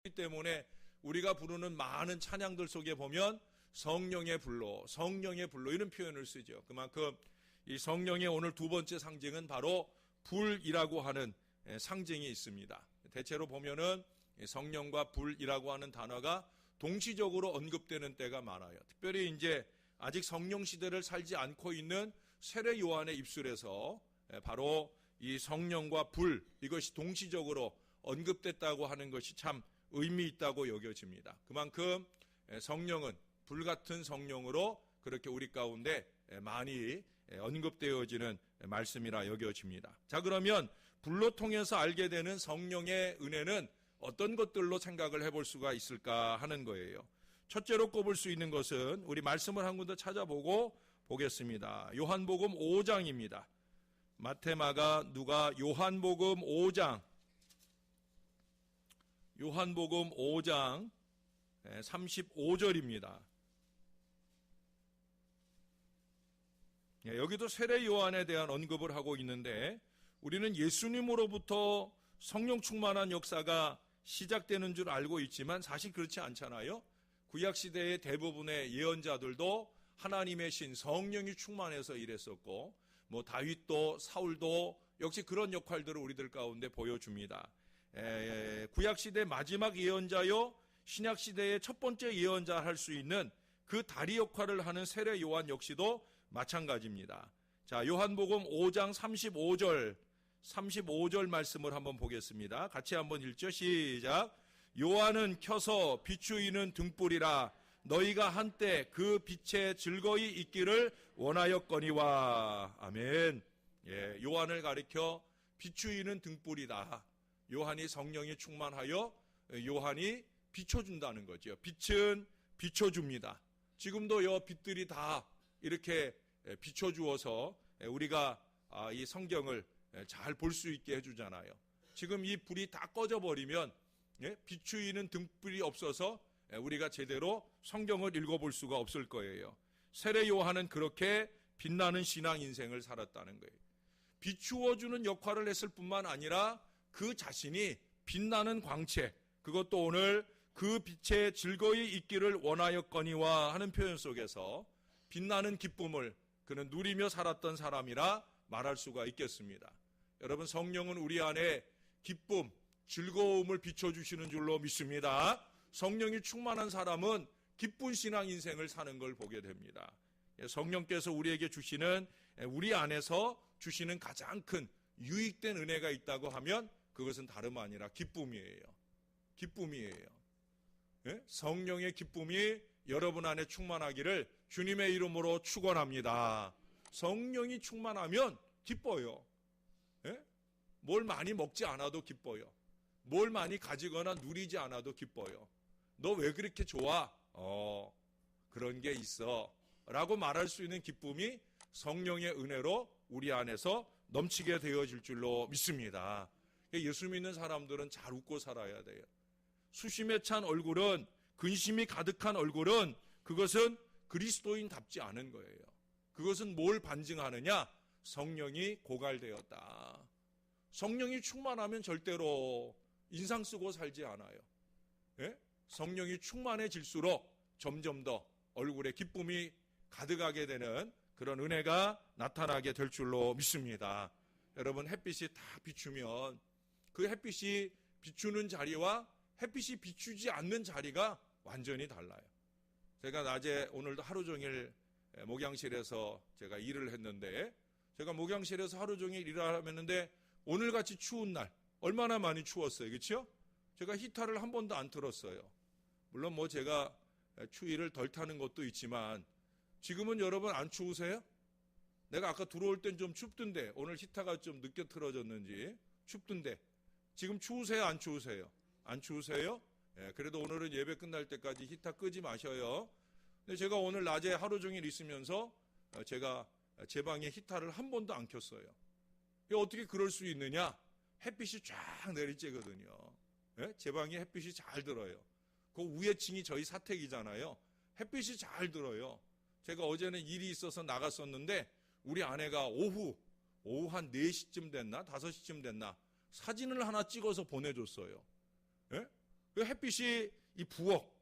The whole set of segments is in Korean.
그렇기 때문에 우리가 부르는 많은 찬양들 속에 보면 성령의 불로 이런 표현을 쓰죠. 그만큼 이 성령의 오늘 두 번째 상징은 바로 불이라고 하는 상징이 있습니다. 대체로 보면은 성령과 불이라고 하는 단어가 동시적으로 언급되는 때가 많아요. 특별히 이제 아직 성령 시대를 살지 않고 있는 세례 요한의 입술에서 바로 이 성령과 불, 이것이 동시적으로 언급됐다고 하는 것이 참 의미 있다고 여겨집니다. 그만큼 성령은 불같은 성령으로 그렇게 우리 가운데 많이 언급되어지는 말씀이라 여겨집니다. 자, 그러면 불로 통해서 알게 되는 성령의 은혜는 어떤 것들로 생각을 해볼 수가 있을까 하는 거예요. 첫째로 꼽을 수 있는 것은 우리 말씀을 한 군데 찾아보고 보겠습니다. 요한복음 5장입니다. 마태, 마가, 누가, 요한복음 5장 35절입니다. 여기도 세례 요한에 대한 언급을 하고 있는데 우리는 예수님으로부터 성령 충만한 역사가 시작되는 줄 알고 있지만 사실 그렇지 않잖아요. 구약시대의 대부분의 예언자들도 하나님의 신 성령이 충만해서 일했었고 다윗도 사울도 역시 그런 역할들을 우리들 가운데 보여줍니다. 구약시대 마지막 예언자요, 신약시대의 첫 번째 예언자 할 수 있는 그 다리 역할을 하는 세례 요한 역시도 마찬가지입니다. 자, 요한복음 5장 35절 말씀을 한번 보겠습니다. 같이 한번 읽죠. 시작. 요한은 켜서 비추이는 등불이라 너희가 한때 그 빛에 즐거이 있기를 원하였거니와. 아멘. 요한을 가리켜 비추이는 등불이다. 요한이 성령이 충만하여 요한이 비춰준다는 거죠. 빛은 비춰줍니다. 지금도 요 빛들이 다 이렇게 비춰주어서 우리가 이 성경을 잘 볼 수 있게 해주잖아요. 지금 이 불이 다 꺼져버리면 비추이는 등불이 없어서 우리가 제대로 성경을 읽어볼 수가 없을 거예요. 세례 요한은 그렇게 빛나는 신앙 인생을 살았다는 거예요. 비추어주는 역할을 했을 뿐만 아니라 그 자신이 빛나는 광채, 그것도 오늘 그 빛에 즐거이 있기를 원하였거니와 하는 표현 속에서 빛나는 기쁨을 그는 누리며 살았던 사람이라 말할 수가 있겠습니다. 여러분, 성령은 우리 안에 기쁨, 즐거움을 비춰주시는 줄로 믿습니다. 성령이 충만한 사람은 기쁜 신앙 인생을 사는 걸 보게 됩니다. 성령께서 우리에게 주시는, 우리 안에서 주시는 가장 큰 유익된 은혜가 있다고 하면 그것은 다름 아니라 기쁨이에요. 기쁨이에요. 성령의 기쁨이 여러분 안에 충만하기를 주님의 이름으로 축원합니다. 성령이 충만하면 기뻐요. 뭘 많이 먹지 않아도 기뻐요. 뭘 많이 가지거나 누리지 않아도 기뻐요. 너 왜 그렇게 좋아? 그런 게 있어. 라고 말할 수 있는 기쁨이 성령의 은혜로 우리 안에서 넘치게 되어질 줄로 믿습니다. 예수 믿는 사람들은 잘 웃고 살아야 돼요. 수심에 찬 얼굴은, 근심이 가득한 얼굴은 그것은 그리스도인답지 않은 거예요. 그것은 뭘 반증하느냐? 성령이 고갈되었다. 성령이 충만하면 절대로 인상 쓰고 살지 않아요. 성령이 충만해질수록 점점 더 얼굴에 기쁨이 가득하게 되는 그런 은혜가 나타나게 될 줄로 믿습니다. 여러분, 햇빛이 다 비추면 그 햇빛이 비추는 자리와 햇빛이 비추지 않는 자리가 완전히 달라요. 제가 낮에 오늘도 하루 종일 목양실에서 제가 일을 했는데, 제가 목양실에서 하루 종일 일을 했는데 오늘같이 추운 날 얼마나 많이 추웠어요. 그렇죠? 제가 히터를 한 번도 안 틀었어요. 물론 제가 추위를 덜 타는 것도 있지만 지금은 여러분 안 추우세요? 내가 아까 들어올 땐 좀 춥던데 오늘 히터가 좀 늦게 틀어졌는지 춥던데 지금 추우세요? 안 추우세요? 안 추우세요? 그래도 오늘은 예배 끝날 때까지 히터 끄지 마셔요. 근데 제가 오늘 낮에 하루 종일 있으면서 제가 제 방에 히터를 한 번도 안 켰어요. 어떻게 그럴 수 있느냐? 햇빛이 쫙 내리쬐거든요. 제 방에 햇빛이 잘 들어요. 그 위에 층이 저희 사택이잖아요. 햇빛이 잘 들어요. 제가 어제는 일이 있어서 나갔었는데 우리 아내가 오후 한 4시쯤 됐나? 5시쯤 됐나? 사진을 하나 찍어서 보내줬어요. 그 햇빛이 이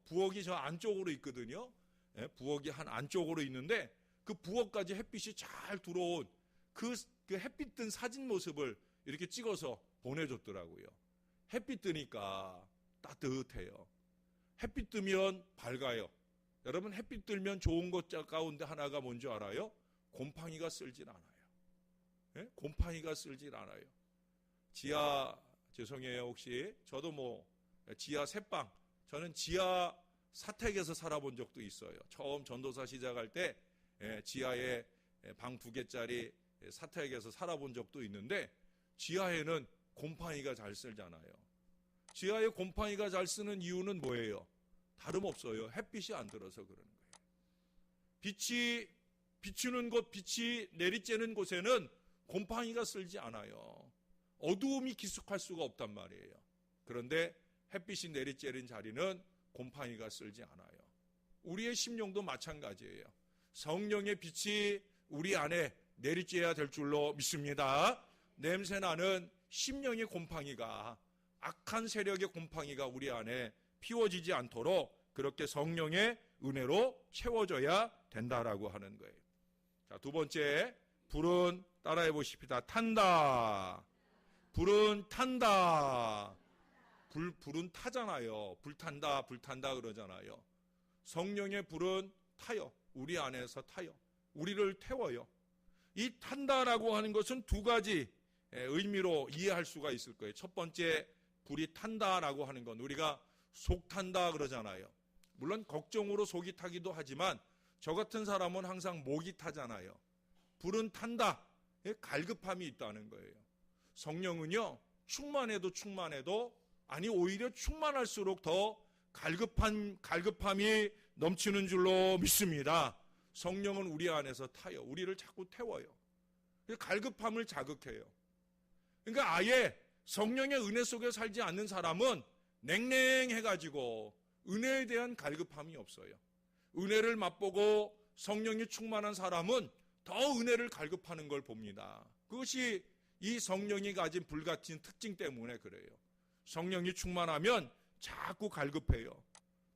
부엌이 저 안쪽으로 있거든요. 예, 부엌이 한 안쪽으로 있는데 그 부엌까지 햇빛이 잘 들어온 그 햇빛 뜬 사진 모습을 이렇게 찍어서 보내줬더라고요. 햇빛 뜨니까 따뜻해요. 햇빛 뜨면 밝아요. 여러분, 햇빛 들면 좋은 것 가운데 하나가 뭔지 알아요? 곰팡이가 쓸질 않아요. 예? 곰팡이가 쓸질 않아요. 죄송해요. 혹시 저도 지하 새방, 저는 지하 사택에서 살아본 적도 있어요. 처음 전도사 시작할 때 지하에 방 2개짜리 사택에서 살아본 적도 있는데, 지하에는 곰팡이가 잘 쓸잖아요. 지하에 곰팡이가 잘 쓰는 이유는 뭐예요? 다름없어요. 햇빛이 안 들어서 그러는 거예요. 빛이 비추는 곳, 빛이 내리쬐는 곳에는 곰팡이가 쓸지 않아요. 어두움이 기숙할 수가 없단 말이에요. 그런데 햇빛이 내리쬐는 자리는 곰팡이가 쓸지 않아요. 우리의 심령도 마찬가지예요. 성령의 빛이 우리 안에 내리쬐야 될 줄로 믿습니다. 냄새나는 심령의 곰팡이가, 악한 세력의 곰팡이가 우리 안에 피워지지 않도록 그렇게 성령의 은혜로 채워져야 된다라고 하는 거예요. 자, 두 번째, 불은 따라해 보십시다. 탄다. 불은 탄다. 불은 타잖아요. 불탄다 그러잖아요. 성령의 불은 타요. 우리 안에서 타요. 우리를 태워요. 이 탄다라고 하는 것은 두 가지 의미로 이해할 수가 있을 거예요. 첫 번째, 불이 탄다라고 하는 건 우리가 속 탄다 그러잖아요. 물론 걱정으로 속이 타기도 하지만 저 같은 사람은 항상 목이 타잖아요. 불은 탄다. 갈급함이 있다는 거예요. 성령은요, 충만해도 아니 오히려 충만할수록 더 갈급함이 넘치는 줄로 믿습니다. 성령은 우리 안에서 타요. 우리를 자꾸 태워요. 갈급함을 자극해요. 그러니까 아예 성령의 은혜 속에 살지 않는 사람은 냉랭해가지고 은혜에 대한 갈급함이 없어요. 은혜를 맛보고 성령이 충만한 사람은 더 은혜를 갈급하는 걸 봅니다. 그것이 이 성령이 가진 불같은 특징 때문에 그래요. 성령이 충만하면 자꾸 갈급해요.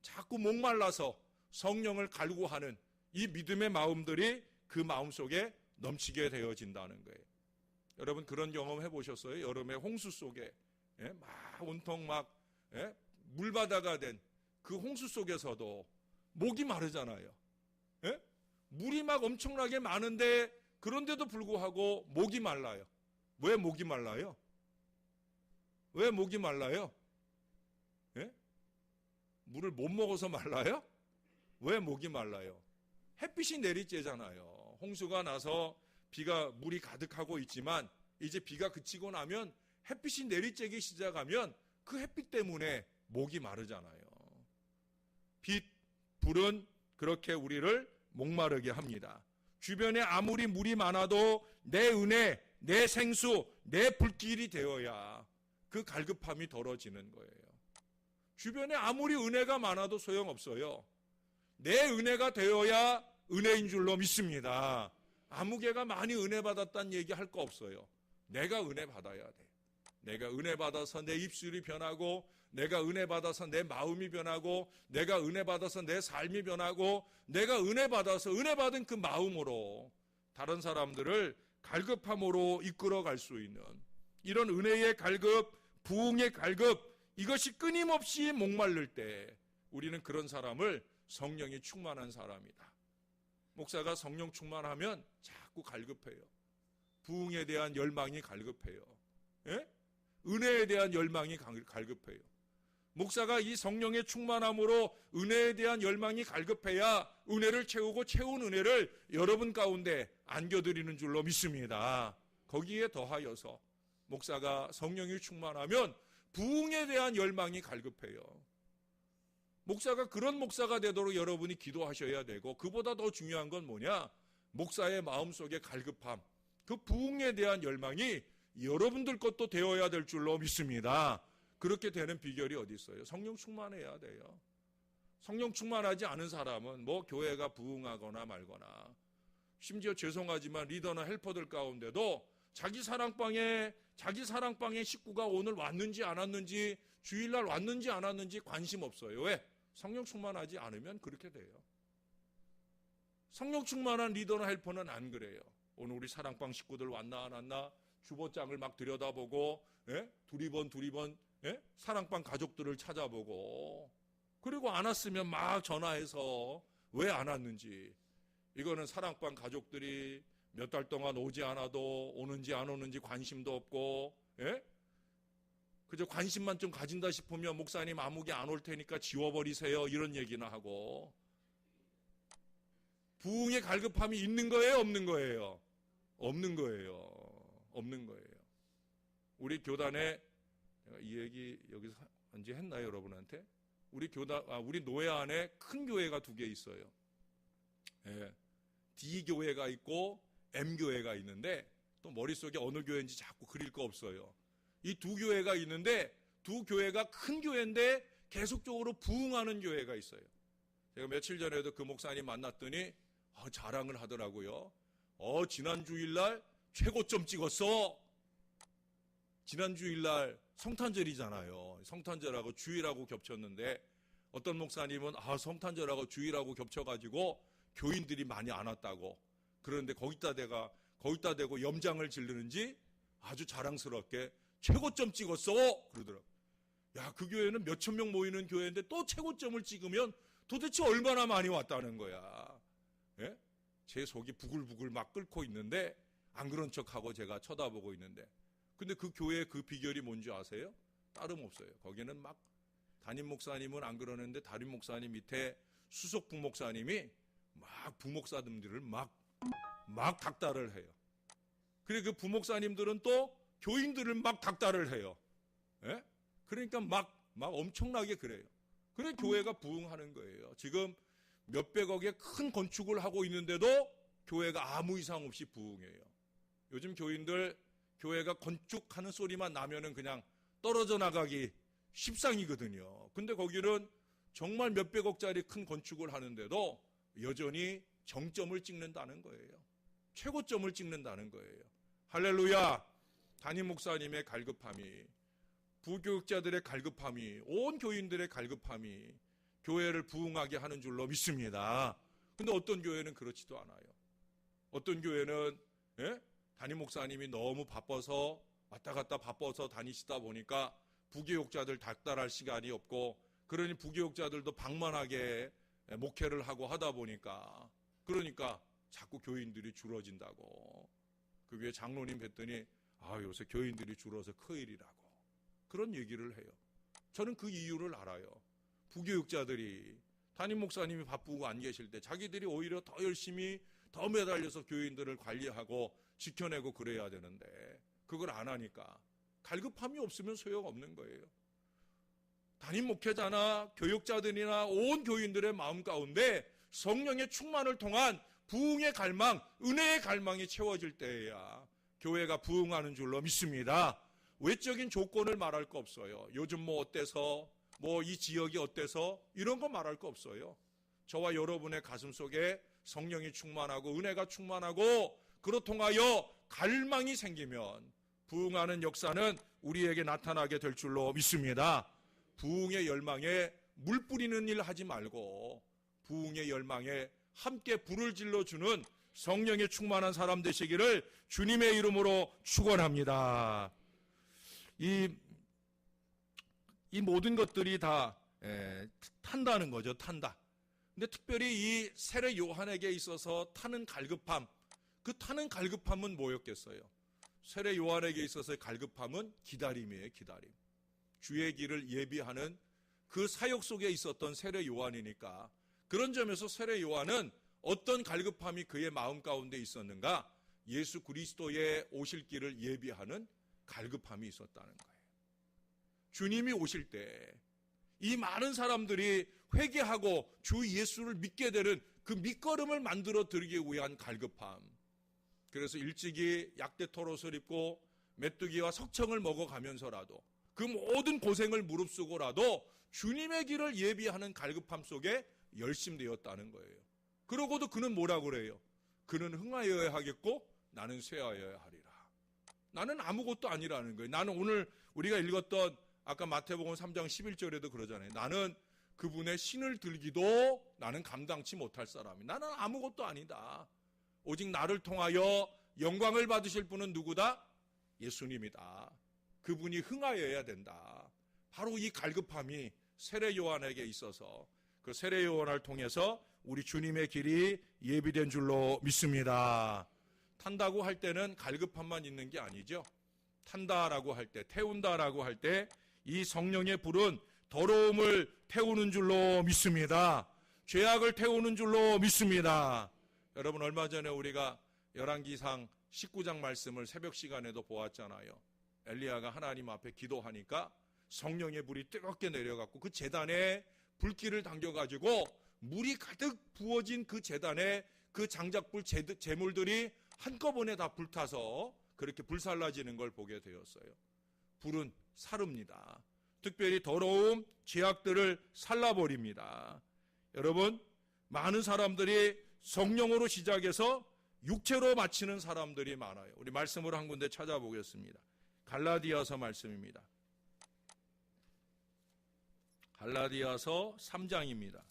자꾸 목말라서 성령을 갈구하는 이 믿음의 마음들이 그 마음 속에 넘치게 되어진다는 거예요. 여러분, 그런 경험 해보셨어요? 여름에 홍수 속에 온통 물바다가 된 그 홍수 속에서도 목이 마르잖아요. 물이 막 엄청나게 많은데 그런데도 불구하고 목이 말라요. 왜 목이 말라요? 왜 목이 말라요? 물을 못 먹어서 말라요? 왜 목이 말라요? 햇빛이 내리쬐잖아요. 홍수가 나서 물이 가득하고 있지만 이제 비가 그치고 나면 햇빛이 내리쬐기 시작하면 그 햇빛 때문에 목이 마르잖아요. 불은 그렇게 우리를 목마르게 합니다. 주변에 아무리 물이 많아도 내 은혜, 내 생수, 내 불길이 되어야 그 갈급함이 덜어지는 거예요. 주변에 아무리 은혜가 많아도 소용없어요. 내 은혜가 되어야 은혜인 줄로 믿습니다. 아무개가 많이 은혜 받았다는 얘기 할 거 없어요. 내가 은혜 받아야 돼. 내가 은혜 받아서 내 입술이 변하고, 내가 은혜 받아서 내 마음이 변하고, 내가 은혜 받아서 내 삶이 변하고, 내가 은혜 받아서 은혜 받은 그 마음으로 다른 사람들을 갈급함으로 이끌어갈 수 있는 이런 은혜의 갈급, 부흥의 갈급, 이것이 끊임없이 목마를 때 우리는 그런 사람을 성령이 충만한 사람이다. 목사가 성령 충만하면 자꾸 갈급해요. 부흥에 대한 열망이 갈급해요. 은혜에 대한 열망이 갈급해요. 목사가 이 성령의 충만함으로 은혜에 대한 열망이 갈급해야 은혜를 채우고 채운 은혜를 여러분 가운데 안겨드리는 줄로 믿습니다. 거기에 더하여서 목사가 성령이 충만하면 부흥에 대한 열망이 갈급해요. 목사가 그런 목사가 되도록 여러분이 기도하셔야 되고, 그보다 더 중요한 건 뭐냐? 목사의 마음속에 갈급함, 그 부흥에 대한 열망이 여러분들 것도 되어야 될 줄로 믿습니다. 그렇게 되는 비결이 어디 있어요? 성령 충만해야 돼요. 성령 충만하지 않은 사람은 교회가 부흥하거나 말거나, 심지어 죄송하지만 리더나 헬퍼들 가운데도 자기 사랑방에 식구가 오늘 왔는지 안 왔는지, 주일날 왔는지 안 왔는지 관심 없어요. 왜? 성령 충만하지 않으면 그렇게 돼요. 성령 충만한 리더나 헬퍼는 안 그래요. 오늘 우리 사랑방 식구들 왔나 안 왔나 주보장을 막 들여다보고, 두리번 사랑방 가족들을 찾아보고, 그리고 안 왔으면 막 전화해서 왜 안 왔는지. 이거는 사랑방 가족들이 몇 달 동안 오지 않아도 오는지 안 오는지 관심도 없고, 그저 관심만 좀 가진다 싶으면 목사님 아무개 안 올 테니까 지워버리세요, 이런 얘기나 하고. 부흥의 갈급함이 있는 거예요, 없는 거예요? 없는 거예요. 없는 거예요. 우리 교단에, 제가 이 얘기 여기서 언제 했나요, 여러분한테? 우리 노예 안에 큰 교회가 2개 있어요. D교회가 있고 M교회가 있는데, 또 머릿속에 어느 교회인지 자꾸 그릴 거 없어요. 이 2교회가 있는데, 2교회가 큰 교회인데 계속적으로 부흥하는 교회가 있어요. 제가 며칠 전에도 그 목사님 만났더니 자랑을 하더라고요. 지난 주일날 최고점 찍었어. 지난 주일날 성탄절이잖아요. 성탄절하고 주일하고 겹쳤는데, 어떤 목사님은 성탄절하고 주일하고 겹쳐가지고 교인들이 많이 안 왔다고. 그런데 거기다 대고 염장을 지르는지 아주 자랑스럽게 최고점 찍었어, 그러더라고요. 야, 그 교회는 몇천 명 모이는 교회인데 또 최고점을 찍으면 도대체 얼마나 많이 왔다는 거야. 제 속이 부글부글 막 끓고 있는데 안 그런 척하고 제가 쳐다보고 있는데, 근데 그 교회의 그 비결이 뭔지 아세요? 다름없어요. 거기는 막 담임 목사님은 안 그러는데 담임 목사님 밑에 수석 부목사님이 막 부목사님들을 막 닥달을 해요. 그리고 그 부목사님들은 또 교인들을 막 닥달을 해요. 그러니까 막 엄청나게 그래요. 그래 교회가 부흥하는 거예요. 지금 몇백억의 큰 건축을 하고 있는데도 교회가 아무 이상 없이 부흥해요. 요즘 교인들 교회가 건축하는 소리만 나면은 그냥 떨어져 나가기 십상이거든요. 근데 거기는 정말 몇백억짜리 큰 건축을 하는데도 여전히 정점을 찍는다는 거예요. 최고점을 찍는다는 거예요. 할렐루야. 담임 목사님의 갈급함이, 부교육자들의 갈급함이, 온 교인들의 갈급함이 교회를 부흥하게 하는 줄로 믿습니다. 근데 어떤 교회는 그렇지도 않아요. 어떤 교회는 담임 목사님이 너무 바빠서 왔다 갔다 바빠서 다니시다 보니까 부교육자들 닥달할 시간이 없고, 그러니 부교육자들도 방만하게 목회를 하고 하다 보니까, 그러니까 자꾸 교인들이 줄어진다고. 그 교회 장로님 뵀더니 요새 교인들이 줄어서 큰일이라고 그런 얘기를 해요. 저는 그 이유를 알아요. 부교육자들이 담임 목사님이 바쁘고 안 계실 때 자기들이 오히려 더 열심히 더 매달려서 교인들을 관리하고 지켜내고 그래야 되는데 그걸 안 하니까 갈급함이 없으면 소용없는 거예요. 담임 목회자나 교육자들이나 온 교인들의 마음 가운데 성령의 충만을 통한 부흥의 갈망, 은혜의 갈망이 채워질 때에야 교회가 부흥하는 줄로 믿습니다. 외적인 조건을 말할 거 없어요. 요즘 뭐 어때서, 이 지역이 어때서, 이런 거 말할 거 없어요. 저와 여러분의 가슴 속에 성령이 충만하고 은혜가 충만하고 그로 통하여 갈망이 생기면 부흥하는 역사는 우리에게 나타나게 될 줄로 믿습니다. 부흥의 열망에 물 뿌리는 일 하지 말고 부흥의 열망에 함께 불을 질러주는 성령의 충만한 사람 되시기를 주님의 이름으로 축원합니다. 이 모든 것들이 다 탄다는 거죠. 탄다. 근데 특별히 이 세례 요한에게 있어서 타는 갈급함, 그 타는 갈급함은 뭐였겠어요? 세례 요한에게 있어서의 갈급함은 기다림이에요. 기다림. 주의 길을 예비하는 그 사역 속에 있었던 세례 요한이니까, 그런 점에서 세례 요한은 어떤 갈급함이 그의 마음 가운데 있었는가? 예수 그리스도의 오실 길을 예비하는 갈급함이 있었다는 거예요. 주님이 오실 때 이 많은 사람들이 회개하고 주 예수를 믿게 되는 그 밑거름을 만들어 드리기 위한 갈급함. 그래서 일찍이 약대 털옷을 입고 메뚜기와 석청을 먹어가면서라도 그 모든 고생을 무릅쓰고라도 주님의 길을 예비하는 갈급함 속에 열심되었다는 거예요. 그러고도 그는 뭐라고 그래요? 그는 흥하여야 하겠고 나는 쇠하여야 하리라. 나는 아무것도 아니라는 거예요. 나는 오늘 우리가 읽었던 아까 마태복음 3장 11절에도 그러잖아요. 나는 그분의 신을 들기도 나는 감당치 못할 사람이. 나는 아무것도 아니다. 오직 나를 통하여 영광을 받으실 분은 누구다? 예수님이다. 그분이 흥하여야 된다. 바로 이 갈급함이 세례 요한에게 있어서 그 세례 요한을 통해서 우리 주님의 길이 예비된 줄로 믿습니다. 탄다고 할 때는 갈급함만 있는 게 아니죠. 탄다라고 할 때, 태운다라고 할 때 이 성령의 불은 더러움을 태우는 줄로 믿습니다. 죄악을 태우는 줄로 믿습니다. 여러분, 얼마 전에 우리가 열왕기상 19장 말씀을 새벽 시간에도 보았잖아요. 엘리야가 하나님 앞에 기도하니까 성령의 불이 뜨겁게 내려갔고 그 제단에 불길을 당겨가지고 물이 가득 부어진 그 제단에 그 장작불 제물들이 한꺼번에 다 불타서 그렇게 불살라지는 걸 보게 되었어요. 불은 사릅니다. 특별히 더러움, 죄악들을 살라버립니다. 여러분, 많은 사람들이 성령으로 시작해서 육체로 마치는 사람들이 많아요. 우리 말씀으로 한 군데 찾아보겠습니다. 갈라디아서 말씀입니다. 갈라디아서 3장입니다.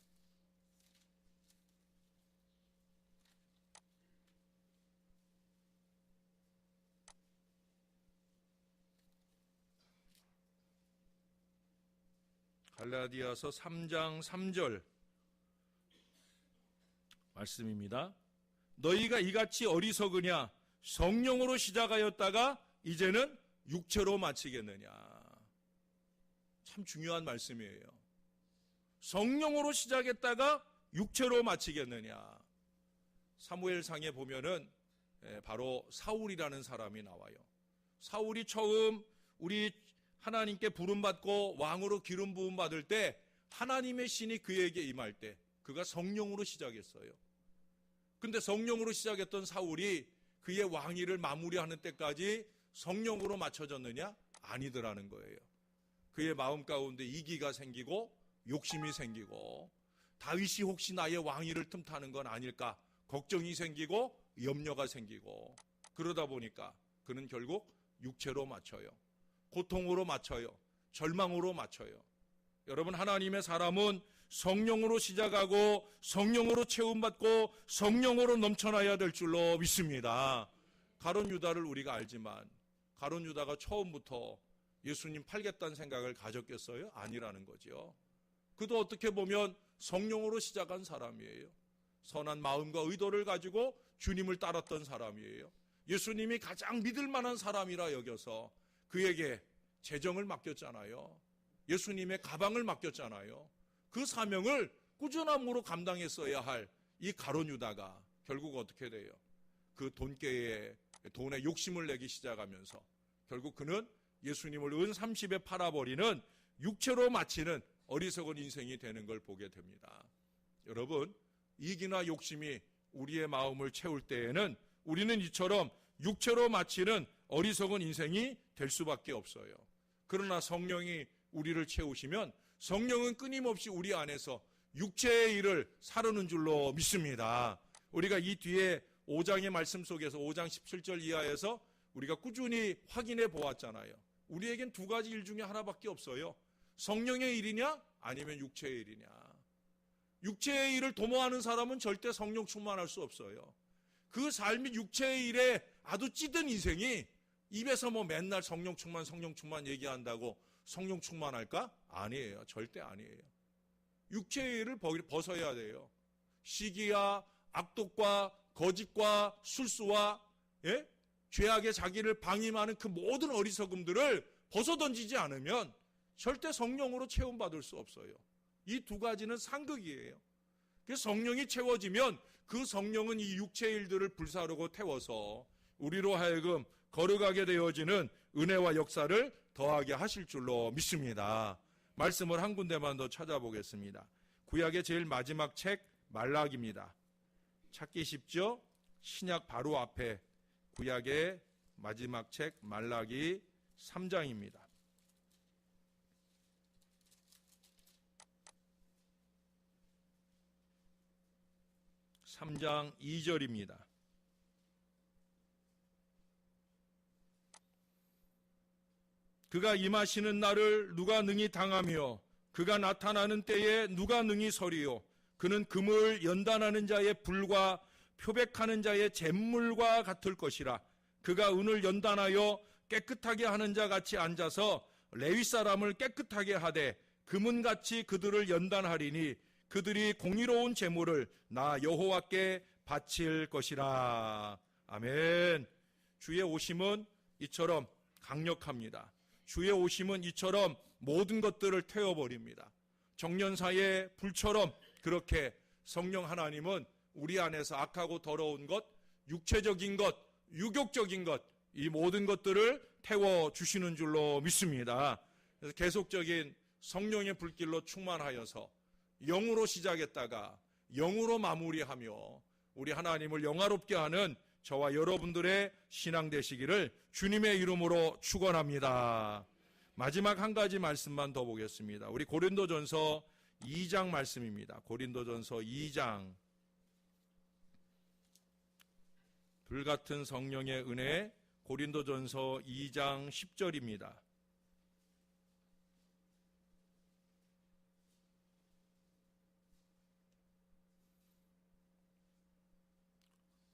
갈라디아서 3장 3절 말씀입니다. 너희가 이같이 어리석으냐? 성령으로 시작하였다가 이제는 육체로 마치겠느냐? 참 중요한 말씀이에요. 성령으로 시작했다가 육체로 마치겠느냐? 사무엘상에 보면은 바로 사울이라는 사람이 나와요. 사울이 처음 우리 하나님께 부름받고 왕으로 기름 부음 받을 때 하나님의 신이 그에게 임할 때 그가 성령으로 시작했어요. 근데 성령으로 시작했던 사울이 그의 왕위를 마무리하는 때까지 성령으로 맞춰졌느냐? 아니더라는 거예요. 그의 마음 가운데 이기가 생기고 욕심이 생기고 다윗이 혹시 나의 왕위를 틈타는 건 아닐까 걱정이 생기고 염려가 생기고 그러다 보니까 그는 결국 육체로 맞춰요. 고통으로 맞춰요. 절망으로 맞춰요. 여러분, 하나님의 사람은 성령으로 시작하고 성령으로 채움받고 성령으로 넘쳐나야 될 줄로 믿습니다. 가룟 유다를 우리가 알지만 가룟 유다가 처음부터 예수님 팔겠다는 생각을 가졌겠어요? 아니라는 거죠. 그도 어떻게 보면 성령으로 시작한 사람이에요. 선한 마음과 의도를 가지고 주님을 따랐던 사람이에요. 예수님이 가장 믿을 만한 사람이라 여겨서 그에게 재정을 맡겼잖아요. 예수님의 가방을 맡겼잖아요. 그 사명을 꾸준함으로 감당했어야 할 이 가룟 유다가 결국 어떻게 돼요? 그 돈에 욕심을 내기 시작하면서 결국 그는 예수님을 은 30에 팔아버리는 육체로 마치는 어리석은 인생이 되는 걸 보게 됩니다. 여러분, 이기나 욕심이 우리의 마음을 채울 때에는 우리는 이처럼 육체로 마치는 어리석은 인생이 될 수밖에 없어요. 그러나 성령이 우리를 채우시면 성령은 끊임없이 우리 안에서 육체의 일을 사르는 줄로 믿습니다. 우리가 이 뒤에 5장의 말씀 속에서 5장 17절 이하에서 우리가 꾸준히 확인해 보았잖아요. 우리에겐 두 가지 일 중에 하나밖에 없어요. 성령의 일이냐 아니면 육체의 일이냐. 육체의 일을 도모하는 사람은 절대 성령 충만할 수 없어요. 그 삶이 육체의 일에 아주 찌든 인생이 입에서 맨날 성령 충만 얘기한다고 성령 충만할까? 아니에요. 절대 아니에요. 육체의 일을 벗어야 돼요. 시기와 악독과 거짓과 술수와 죄악의 자기를 방임하는 그 모든 어리석음들을 벗어던지지 않으면 절대 성령으로 채움받을 수 없어요. 이 두 가지는 상극이에요. 그래서 성령이 채워지면 그 성령은 이 육체의 일들을 불사르고 태워서 우리로 하여금 거룩하게 되어지는 은혜와 역사를 더하게 하실 줄로 믿습니다. 말씀을 한 군데만 더 찾아보겠습니다. 구약의 제일 마지막 책 말라기입니다. 찾기 쉽죠? 신약 바로 앞에 구약의 마지막 책 말라기 3장입니다. 3장 2절입니다. 그가 임하시는 날을 누가 능히 당하며 그가 나타나는 때에 누가 능히 서리요. 그는 금을 연단하는 자의 불과 표백하는 자의 잿물과 같을 것이라. 그가 은을 연단하여 깨끗하게 하는 자 같이 앉아서 레위 사람을 깨끗하게 하되 금은같이 그들을 연단하리니 그들이 공의로운 제물을 나 여호와께 바칠 것이라. 아멘. 주의 오심은 이처럼 강력합니다. 주의 오심은 이처럼 모든 것들을 태워버립니다. 정년사의 불처럼 그렇게 성령 하나님은 우리 안에서 악하고 더러운 것, 육체적인 것, 유욕적인 것, 이 모든 것들을 태워주시는 줄로 믿습니다. 그래서 계속적인 성령의 불길로 충만하여서 영으로 시작했다가 영으로 마무리하며 우리 하나님을 영화롭게 하는 저와 여러분들의 신앙 되시기를 주님의 이름으로 축원합니다. 마지막 한 가지 말씀만 더 보겠습니다. 우리 고린도전서 2장 말씀입니다. 고린도전서 2장. 불같은 성령의 은혜, 고린도전서 2장 10절입니다.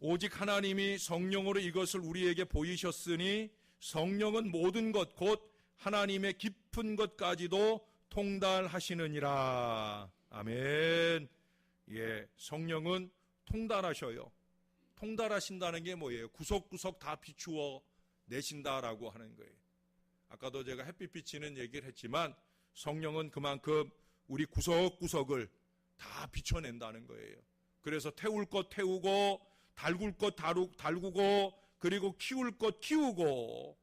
오직 하나님이 성령으로 이것을 우리에게 보이셨으니 성령은 모든 것 곧 하나님의 깊은 것까지도 통달하시느니라. 아멘. 예, 성령은 통달하셔요. 통달하신다는 게 뭐예요? 구석구석 다 비추어 내신다라고 하는 거예요. 아까도 제가 햇빛 비치는 얘기를 했지만 성령은 그만큼 우리 구석구석을 다 비춰낸다는 거예요. 그래서 태울 것 태우고 달굴 것 달구고 그리고 키울 것 키우고,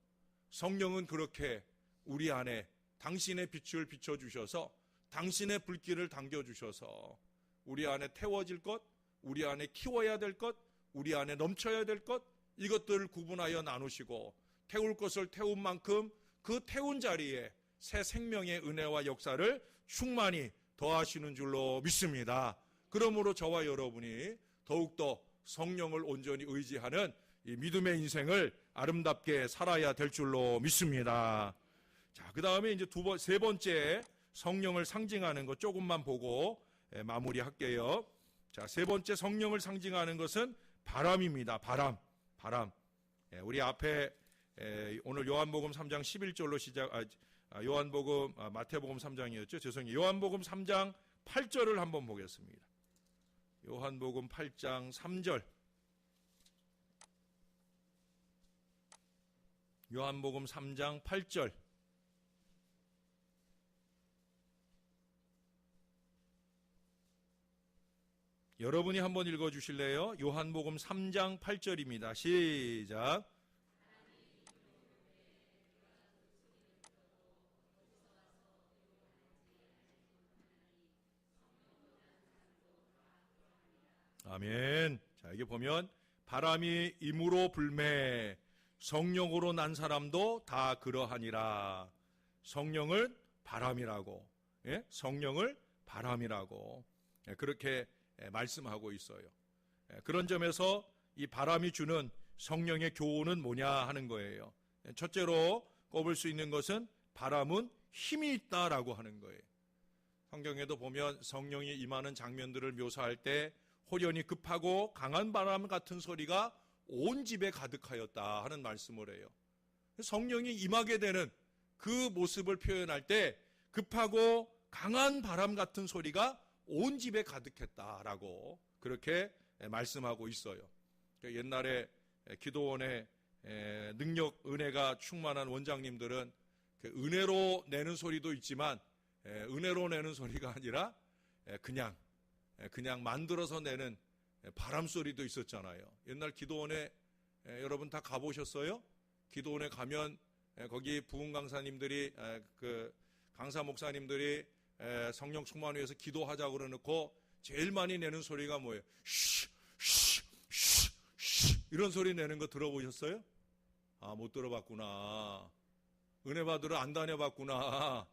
성령은 그렇게 우리 안에 당신의 빛을 비춰주셔서 당신의 불길을 당겨주셔서 우리 안에 태워질 것, 우리 안에 키워야 될 것, 우리 안에 넘쳐야 될 것, 이것들을 구분하여 나누시고 태울 것을 태운 만큼 그 태운 자리에 새 생명의 은혜와 역사를 충만히 더하시는 줄로 믿습니다. 그러므로 저와 여러분이 더욱더 성령을 온전히 의지하는 이 믿음의 인생을 아름답게 살아야 될 줄로 믿습니다. 자, 그 다음에 이제 세 번째 성령을 상징하는 것 조금만 보고 마무리할게요. 자, 세 번째 성령을 상징하는 것은 바람입니다. 바람. 우리 앞에 오늘 요한복음 3장 11절로 마태복음 3장이었죠. 죄송해요. 요한복음 3장 8절을 한번 보겠습니다. 요한복음 8장 3절. 요한복음 3장 8절. 여러분이 한번 읽어주실래요? 요한복음 3장 8절입니다. 시작. 아멘. 자, 여기 보면 바람이 임으로 불매 성령으로 난 사람도 다 그러하니라. 성령을 바람이라고, 성령을 바람이라고 그렇게 말씀하고 있어요. 그런 점에서 이 바람이 주는 성령의 교훈은 뭐냐 하는 거예요. 첫째로 꼽을 수 있는 것은 바람은 힘이 있다라고 하는 거예요. 성경에도 보면 성령이 임하는 장면들을 묘사할 때 호련히 급하고 강한 바람 같은 소리가 온 집에 가득하였다 하는 말씀을 해요. 성령이 임하게 되는 그 모습을 표현할 때 급하고 강한 바람 같은 소리가 온 집에 가득했다라고 그렇게 말씀하고 있어요. 옛날에 기도원의 능력, 은혜가 충만한 원장님들은 은혜로 내는 소리도 있지만 은혜로 내는 소리가 아니라 그냥 만들어서 내는 바람 소리도 있었잖아요. 옛날 기도원에 여러분 다 가보셨어요? 기도원에 가면 거기 부흥 강사님들이 강사 목사님들이 성령 충만을 위해서 기도하자고 그러놓고 제일 많이 내는 소리가 뭐예요? 쉬 이런 소리 내는 거 들어보셨어요? 아, 못 들어봤구나. 은혜 받으러 안 다녀봤구나.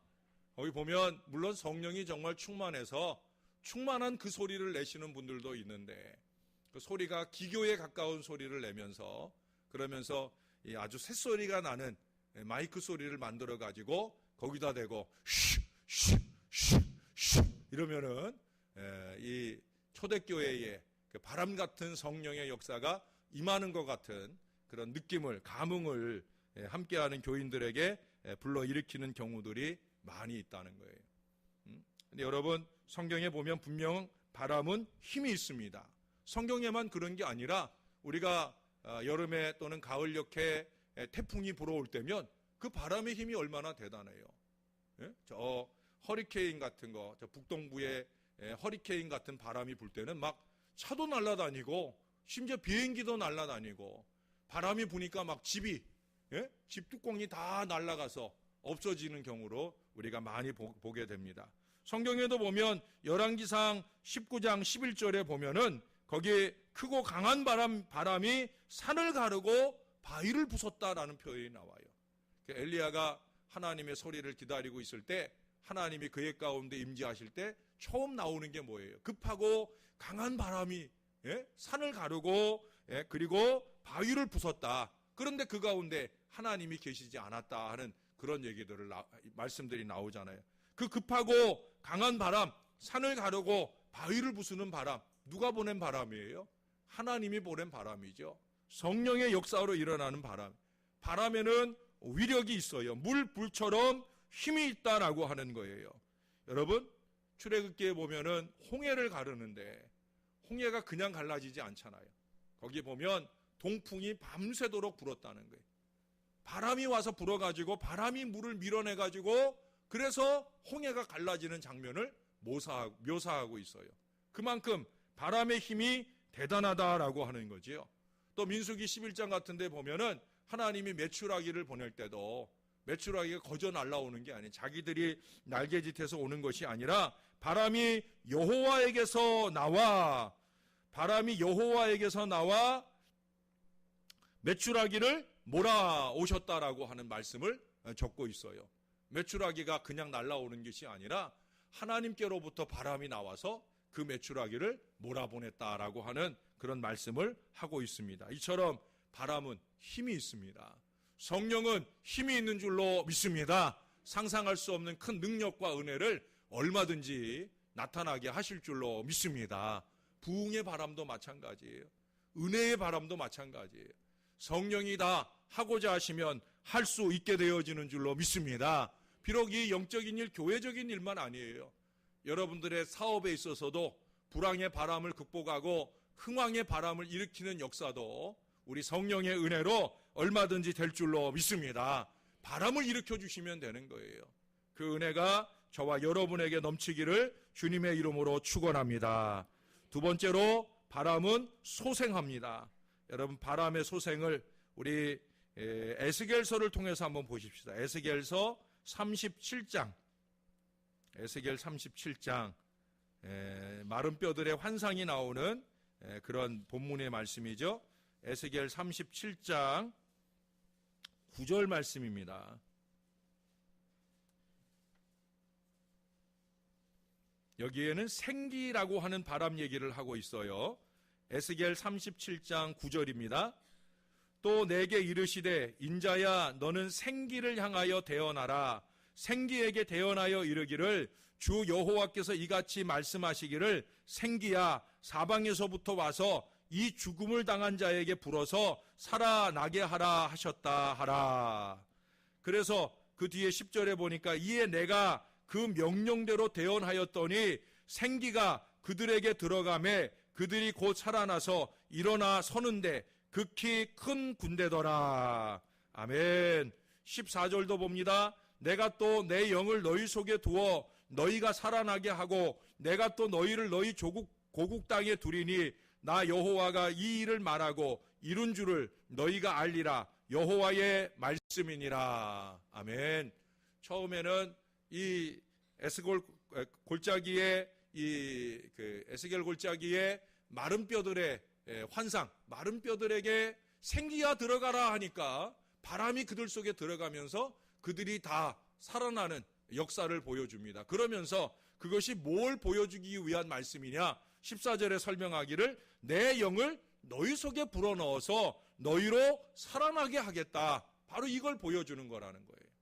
거기 보면 물론 성령이 정말 충만해서 충만한 그 소리를 내시는 분들도 있는데 그 소리가 기교에 가까운 소리를 내면서 그러면서 아주 새소리가 나는 마이크 소리를 만들어 가지고 거기다 대고 슉슉슉슉 이러면은 이 초대교회의 그 바람 같은 성령의 역사가 임하는 것 같은 그런 느낌을, 감흥을 함께하는 교인들에게 불러일으키는 경우들이 많이 있다는 거예요. 근데 여러분, 성경에 보면 분명 바람은 힘이 있습니다. 성경에만 그런 게 아니라 우리가 여름에 또는 가을 이렇게 태풍이 불어올 때면 그 바람의 힘이 얼마나 대단해요. 저 허리케인 같은 거, 저 북동부에 허리케인 같은 바람이 불 때는 막 차도 날아다니고 심지어 비행기도 날아다니고 바람이 부니까 막 집 뚜껑이 다 날아가서 없어지는 경우로 우리가 많이 보게 됩니다. 성경에도 보면 열왕기상 19장 11절에 보면은 거기에 크고 강한 바람이 산을 가르고 바위를 부쉈다라는 표현이 나와요. 엘리야가 하나님의 소리를 기다리고 있을 때 하나님이 그의 가운데 임재하실 때 처음 나오는 게 뭐예요? 급하고 강한 바람이 산을 가르고 그리고 바위를 부쉈다. 그런데 그 가운데 하나님이 계시지 않았다 하는 그런 얘기들을 말씀들이 나오잖아요. 그 급하고 강한 바람, 산을 가르고 바위를 부수는 바람, 누가 보낸 바람이에요? 하나님이 보낸 바람이죠. 성령의 역사로 일어나는 바람. 바람에는 위력이 있어요. 불처럼 힘이 있다라고 하는 거예요. 여러분, 출애굽기에 보면은 홍해를 가르는데 홍해가 그냥 갈라지지 않잖아요. 거기 보면 동풍이 밤새도록 불었다는 거예요. 바람이 와서 불어가지고 바람이 물을 밀어내가지고 그래서 홍해가 갈라지는 장면을 묘사하고 있어요. 그만큼 바람의 힘이 대단하다라고 하는 거지요. 또 민수기 11장 같은 데 보면은 하나님이 메추라기를 보낼 때도 메추라기가 거저 날아오는 게 아니에요. 자기들이 날개짓해서 오는 것이 아니라 바람이 여호와에게서 나와 메추라기를 몰아오셨다라고 하는 말씀을 적고 있어요. 메추라기가 그냥 날아오는 것이 아니라 하나님께로부터 바람이 나와서 그 메추라기를 몰아보냈다라고 하는 그런 말씀을 하고 있습니다. 이처럼 바람은 힘이 있습니다. 성령은 힘이 있는 줄로 믿습니다. 상상할 수 없는 큰 능력과 은혜를 얼마든지 나타나게 하실 줄로 믿습니다. 부흥의 바람도 마찬가지예요. 은혜의 바람도 마찬가지예요. 성령이 다 하고자 하시면 할 수 있게 되어지는 줄로 믿습니다. 비록 이 영적인 일, 교회적인 일만 아니에요. 여러분들의 사업에 있어서도 불황의 바람을 극복하고 흥황의 바람을 일으키는 역사도 우리 성령의 은혜로 얼마든지 될 줄로 믿습니다. 바람을 일으켜 주시면 되는 거예요. 그 은혜가 저와 여러분에게 넘치기를 주님의 이름으로 축원합니다. 두 번째로 바람은 소생합니다. 여러분, 바람의 소생을 우리 에스겔서를 통해서 한번 보십시다. 에스겔서 37장, 에스겔 37장, 마른 뼈들의 환상이 나오는 그런 본문의 말씀이죠. 에스겔 37장 9절 말씀입니다. 여기에는 생기라고 하는 바람 얘기를 하고 있어요. 에스겔 37장 9절입니다. 또 내게 이르시되 인자야 너는 생기를 향하여 대언하라. 생기에게 대언하여 이르기를 주 여호와께서 이같이 말씀하시기를 생기야 사방에서부터 와서 이 죽음을 당한 자에게 불어서 살아나게 하라 하셨다 하라. 그래서 그 뒤에 10절에 보니까 이에 내가 그 명령대로 대언하였더니 생기가 그들에게 들어가매 그들이 곧 살아나서 일어나 서는데 극히 큰 군대더라. 아멘. 14절도 봅니다. 내가 또 내 영을 너희 속에 두어 너희가 살아나게 하고 내가 또 너희를 너희 고국 땅에 두리니 나 여호와가 이 일을 말하고 이룬 줄을 너희가 알리라. 여호와의 말씀이니라. 아멘. 처음에는 이 에스겔 골짜기의 마른 뼈들의 환상, 마른 뼈들에게 생기가 들어가라 하니까 바람이 그들 속에 들어가면서 그들이 다 살아나는 역사를 보여줍니다. 그러면서 그것이 뭘 보여주기 위한 말씀이냐? 14절에 설명하기를 내 영을 너희 속에 불어넣어서 너희로 살아나게 하겠다. 바로 이걸 보여주는 거라는 거예요.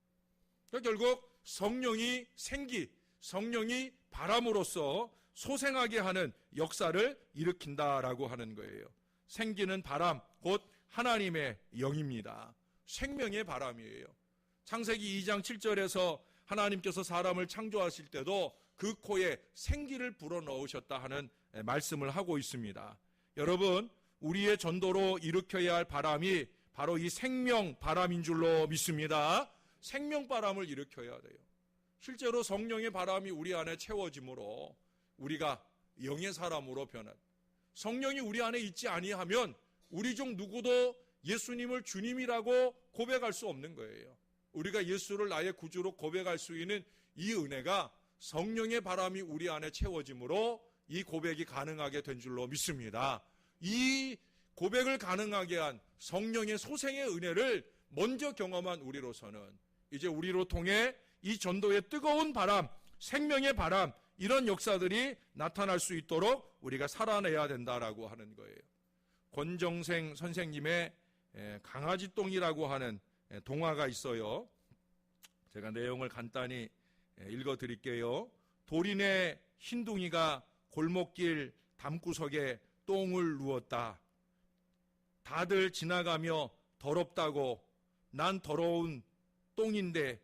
그러니까 결국 성령이 성령이 바람으로서 소생하게 하는 역사를 일으킨다라고 하는 거예요. 생기는 바람, 곧 하나님의 영입니다. 생명의 바람이에요. 창세기 2장 7절에서 하나님께서 사람을 창조하실 때도 그 코에 생기를 불어넣으셨다 하는 말씀을 하고 있습니다. 여러분, 우리의 전도로 일으켜야 할 바람이 바로 이 생명 바람인 줄로 믿습니다. 생명 바람을 일으켜야 돼요. 실제로 성령의 바람이 우리 안에 채워짐으로 우리가 영의 사람으로 변한, 성령이 우리 안에 있지 아니하면 우리 중 누구도 예수님을 주님이라고 고백할 수 없는 거예요. 우리가 예수를 나의 구주로 고백할 수 있는 이 은혜가 성령의 바람이 우리 안에 채워짐으로 이 고백이 가능하게 된 줄로 믿습니다. 이 고백을 가능하게 한 성령의 소생의 은혜를 먼저 경험한 우리로서는 이제 우리로 통해 이 전도의 뜨거운 바람, 생명의 바람, 이런 역사들이 나타날 수 있도록 우리가 살아내야 된다라고 하는 거예요. 권정생 선생님의 강아지똥이라고 하는 동화가 있어요. 제가 내용을 간단히 읽어드릴게요. 도린의 흰둥이가 골목길 담구석에 똥을 누웠다. 다들 지나가며 더럽다고 나는 더러운 똥인데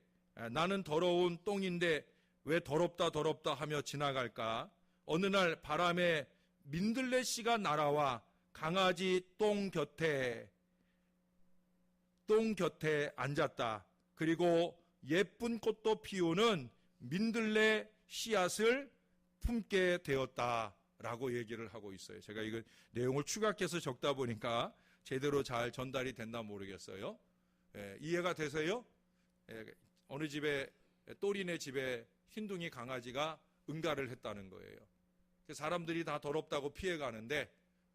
왜 더럽다 하며 지나갈까? 어느 날 바람에 민들레씨가 날아와 강아지 똥 곁에 앉았다. 그리고 예쁜 꽃도 피우는 민들레 씨앗을 품게 되었다라고 얘기를 하고 있어요. 제가 이거 내용을 추각해서 적다 보니까 제대로 잘 전달이 됐나 모르겠어요. 이해가 되세요? 어느 집에, 또리네 집에 흰둥이 강아지가 응가를 했다는 거예요. 사람들이 다 더럽다고 피해가는데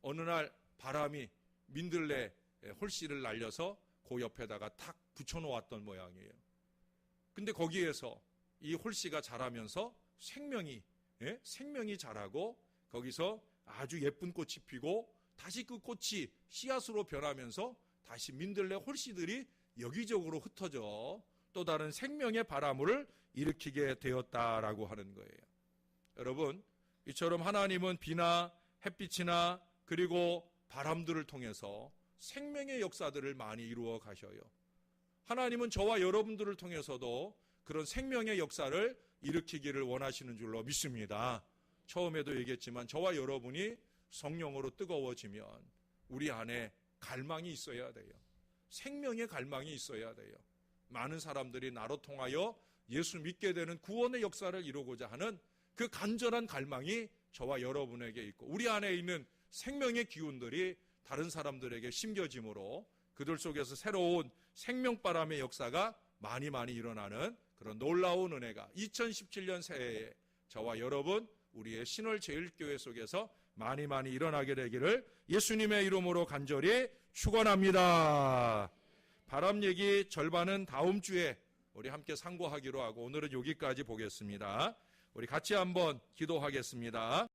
어느 날 바람이 민들레 홀씨를 날려서 그 옆에다가 탁 붙여놓았던 모양이에요. 근데 거기에서 이 홀씨가 자라면서 생명이 자라고 거기서 아주 예쁜 꽃이 피고 다시 그 꽃이 씨앗으로 변하면서 다시 민들레 홀씨들이 여기저기로 흩어져 또 다른 생명의 바람을 일으키게 되었다라고 하는 거예요. 여러분, 이처럼 하나님은 비나 햇빛이나 그리고 바람들을 통해서 생명의 역사들을 많이 이루어 가셔요. 하나님은 저와 여러분들을 통해서도 그런 생명의 역사를 일으키기를 원하시는 줄로 믿습니다. 처음에도 얘기했지만 저와 여러분이 성령으로 뜨거워지면 우리 안에 갈망이 있어야 돼요. 생명의 갈망이 있어야 돼요. 많은 사람들이 나로 통하여 예수 믿게 되는 구원의 역사를 이루고자 하는 그 간절한 갈망이 저와 여러분에게 있고 우리 안에 있는 생명의 기운들이 다른 사람들에게 심겨짐으로 그들 속에서 새로운 생명바람의 역사가 많이 일어나는 그런 놀라운 은혜가 2017년 새해에 저와 여러분 우리의 신월제일교회 속에서 많이 일어나게 되기를 예수님의 이름으로 간절히 축원합니다. 바람 얘기 절반은 다음 주에 우리 함께 상고하기로 하고 오늘은 여기까지 보겠습니다. 우리 같이 한번 기도하겠습니다.